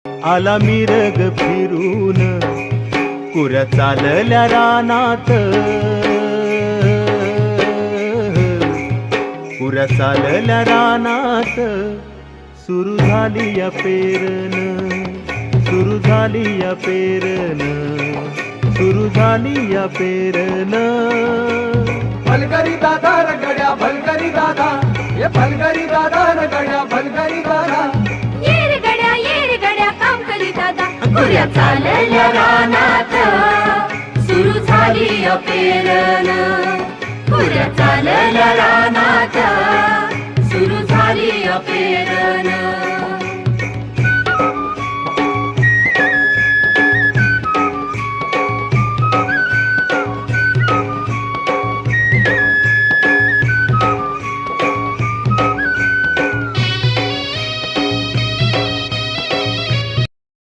आला मिरग फिरून कुऱ्या चालल्या रानात, कुऱ्या चालल्या रानात, सुरू झाली या पेरन, सुरू झाली या पेरन, सुरू झाली या पेरन. भलकरी दादा रगड्या भलकरी दादा, ये भलकरी दादा रगड्या भलकरी दादा, ये रे गड्या काम करी दादा. कुऱ्या चालल्या रानात, सुरू झाली या पेरन, कुऱ्या चालल्या रानात, सुरू झाली या पेरन.